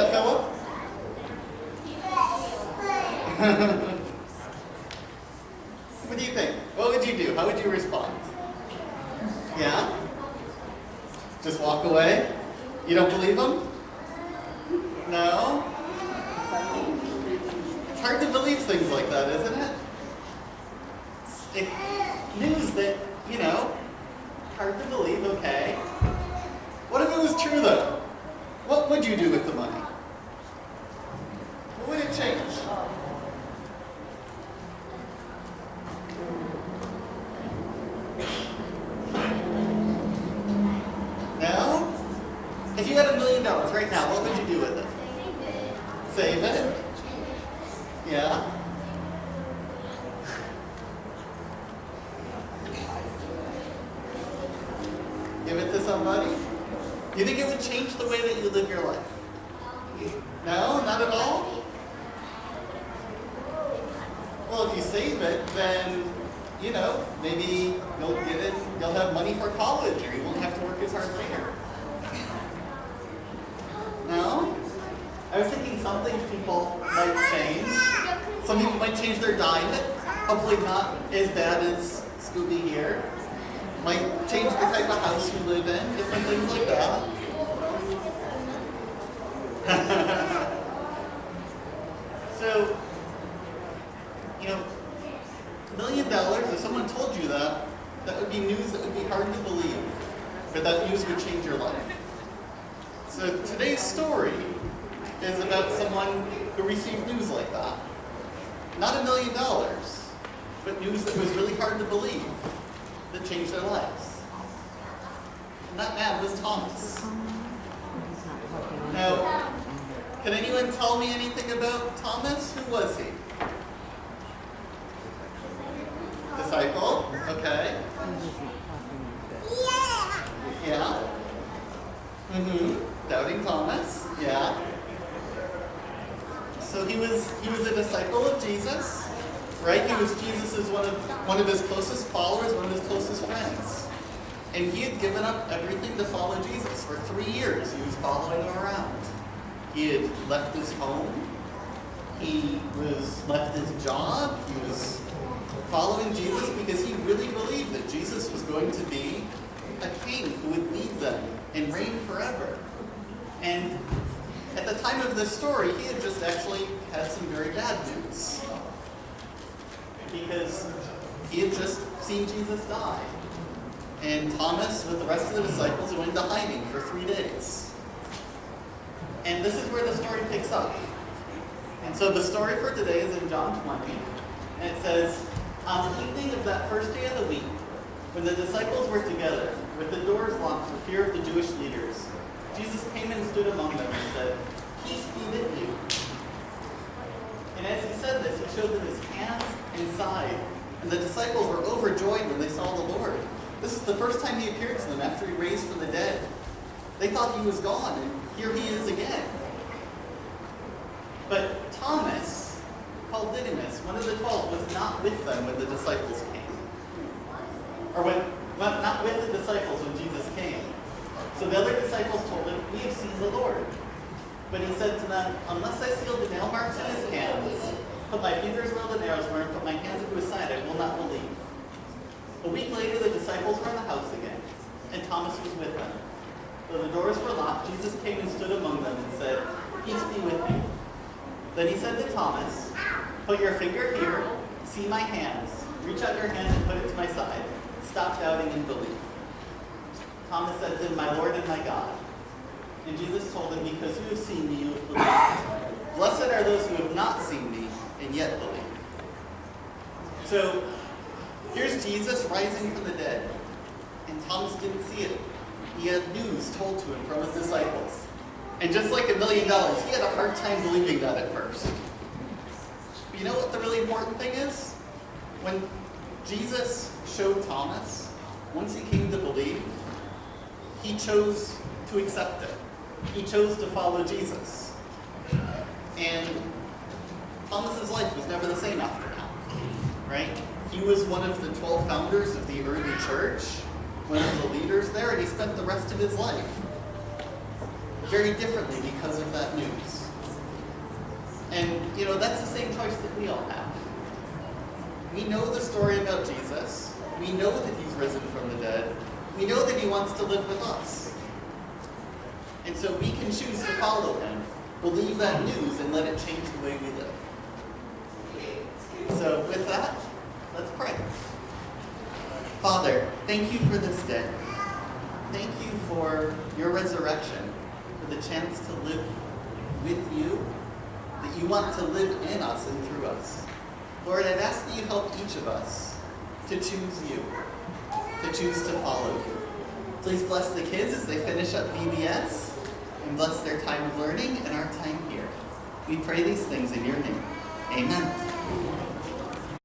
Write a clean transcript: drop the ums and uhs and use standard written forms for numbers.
that, Philip? What do you think? What would you do? How would you respond? Yeah? Just walk away? You don't believe him? No? It's hard to believe things like that, isn't it? It's news that, hard to believe, okay. What if it was true, though? What would you do with the money? What would it change? No? If you had $1 million right now, what would you do with it? Save it? Yeah? Give it to somebody? Do you think it would change the way that you live your life? No? Not at all? Well, if you save it, then, maybe you'll have money for college, or you won't have to work as hard later. No? I was thinking some things people might change. Some people might change their diet. Hopefully not as bad as Scooby here. Might change the type of house you live in, different things like that. So, $1 million, if someone told you that, that would be news that would be hard to believe. But that news would change your life. So today's story is about someone who received news like that. Not $1 million, but news that was really hard to believe, that changed their lives. And that man was Thomas. Now, can anyone tell me anything about Thomas? Who was he? Disciple, okay. Yeah. Doubting Thomas, yeah. So he was a disciple of Jesus, right? He was Jesus' one of his closest followers, one of his closest friends. And he had given up everything to follow Jesus. For 3 years, he was following him around. He had left his home. He left his job. He was following Jesus because he really believed that Jesus was going to be a king who would lead them and reign forever. And at the time of this story, he had just actually had some very bad news. Because he had just seen Jesus die. And Thomas, with the rest of the disciples, went into hiding for 3 days. And this is where the story picks up. And so the story for today is in John 20. And it says, on the evening of that first day of the week, when the disciples were together, with the doors locked for fear of the Jewish leaders, Jesus came and stood among them and said, "Peace be with you." And as he said this, he showed them his hands and side. And the disciples were overjoyed when they saw the Lord. This is the first time he appeared to them after he raised from the dead. They thought he was gone, and here he is again. But Thomas, called Didymus, one of the 12, was not with them when the disciples came. Or not with the disciples when Jesus came. So the other disciples told him, "We have seen the Lord." But he said to them, "Unless I see the nail marks in his hands, put my fingers where the nails were, and put my hands into his side, I will not believe." A week later, the disciples were in the house again, and Thomas was with them. Though the doors were locked, Jesus came and stood among them and said, "Peace be with you." Then he said to Thomas, "Put your finger here, see my hands, reach out your hand and put it to my side. Stop doubting and believe." Thomas said to him, "My Lord and my God." And Jesus told him, "Because you have seen me, you have believed. Blessed are those who have not seen me and yet believe." So, here's Jesus rising from the dead, and Thomas didn't see it. He had news told to him from his disciples. And just like $1 million, he had a hard time believing that at first. But you know what the really important thing is? When Jesus showed Thomas, once he came to believe, he chose to accept it. He chose to follow Jesus. And Thomas's life was never the same after that, right? He was one of the 12 founders of the early church, one of the leaders there, and he spent the rest of his life very differently because of that news. And, that's the same choice that we all have. We know the story about Jesus. We know that he's risen from the dead. We know that he wants to live with us. And so we can choose to follow him, believe that news, and let it change the way we live. So with that, let's pray. Father, thank you for this day. Thank you for your resurrection, for the chance to live with you, that you want to live in us and through us. Lord, I'd ask that you help each of us to choose you, to choose to follow you. Please bless the kids as they finish up VBS, and bless their time of learning and our time here. We pray these things in your name. Amen.